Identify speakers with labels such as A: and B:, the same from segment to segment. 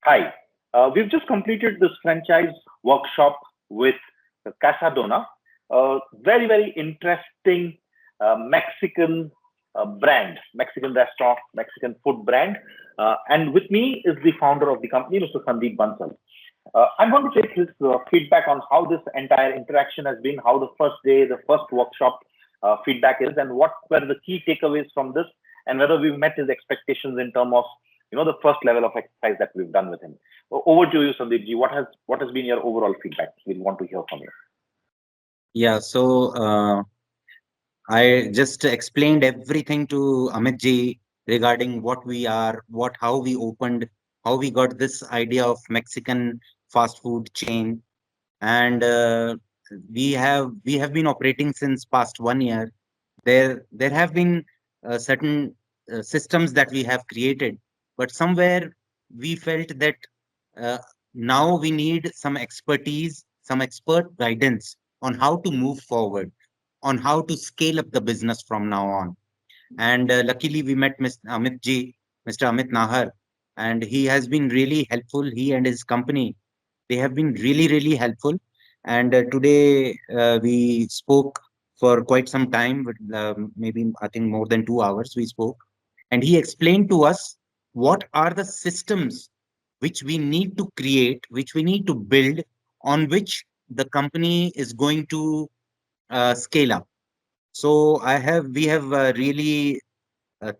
A: Hi. We've just completed this franchise workshop with Casa Dona, a very, very interesting Mexican brand, Mexican restaurant, Mexican food brand. And with me is the founder of the company, Mr. Sandeep Bansal. I'm going to take his feedback on how this entire interaction has been, how the first day, the first workshop feedback is, and what were the key takeaways from this, and whether we've met his expectations in terms of the first level of exercise that we've done with him. Over to you, Sandeep ji. What has been your overall feedback? We want to hear from you.
B: Yeah, so I just explained everything to Amit ji regarding what we are, how we opened, how we got this idea of Mexican fast food chain, and we have been operating since past 1 year. There have been certain systems that we have created, but somewhere we felt that uh, now we need some expertise, some expert guidance on how to move forward, on how to scale up the business from now on. And luckily, we met Mr. Amit Nahar, and he has been really helpful. He and his company, they have been really, really helpful. And today we spoke for quite some time, but maybe I think more than 2 hours we spoke. And he explained to us what are the systems which we need to create, which we need to build, on which the company is going to scale up. So we have really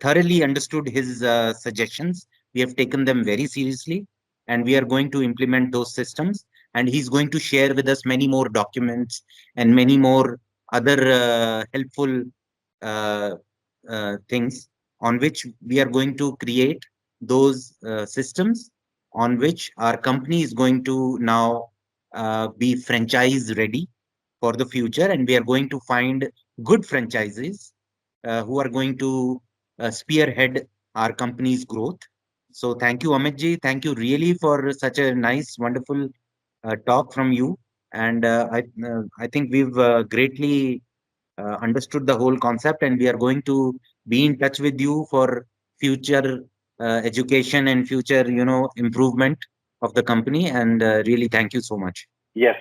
B: thoroughly understood his suggestions. We have taken them very seriously, and we are going to implement those systems. And he's going to share with us many more documents and many more other helpful uh, things on which we are going to create those systems on which our company is going to now be franchise ready for the future, and we are going to find good franchises who are going to spearhead our company's growth. So thank you, Amit ji. Thank you really for such a nice, wonderful talk from you. And I think we've greatly understood the whole concept, and we are going to be in touch with you for future education and future, improvement of the company. And really, thank you so much.
A: Yes.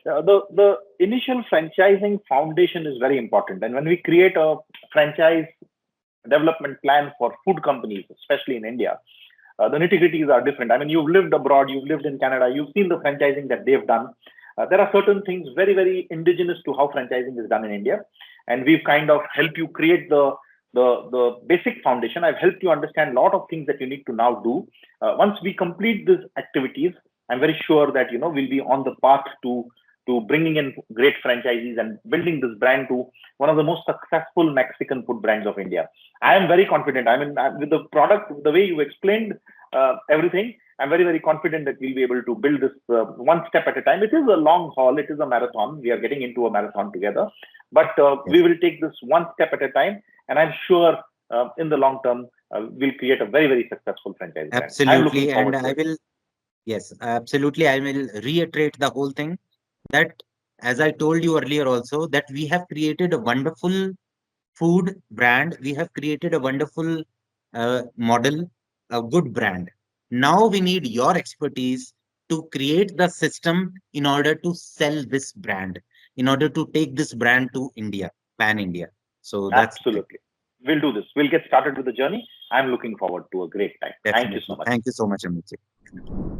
A: The initial franchising foundation is very important. And when we create a franchise development plan for food companies, especially in India, the nitty-gritties are different. I mean, you've lived abroad, you've lived in Canada, you've seen the franchising that they've done. There are certain things very, very indigenous to how franchising is done in India, and we've kind of helped you create the basic foundation. I've helped you understand a lot of things that you need to now do. Once we complete these activities, I'm very sure that we'll be on the path to bringing in great franchisees and building this brand to one of the most successful Mexican food brands of India. I am very confident. I mean, with the product, the way you explained everything, I'm very, very confident that we'll be able to build this one step at a time. It is a long haul. It is a marathon. We are getting into a marathon together, but we
B: Yes,
A: will take this one step at a time. And I'm sure in the long term, we'll create a very, very successful franchise brand. I'm looking
B: absolutely. And
A: forward to
B: I
A: it.
B: will, yes, absolutely. I will reiterate the whole thing that, as I told you earlier also, that we have created a wonderful food brand. We have created a wonderful model, a good brand. Now we need your expertise to create the system in order to sell this brand, in order to take this brand to India, pan India. So that's the thing.
A: Absolutely. We'll do this. We'll get started with the journey. I'm looking forward to a great time. Thank you so
B: Definitely.
A: much.
B: Thank you so much, Amit.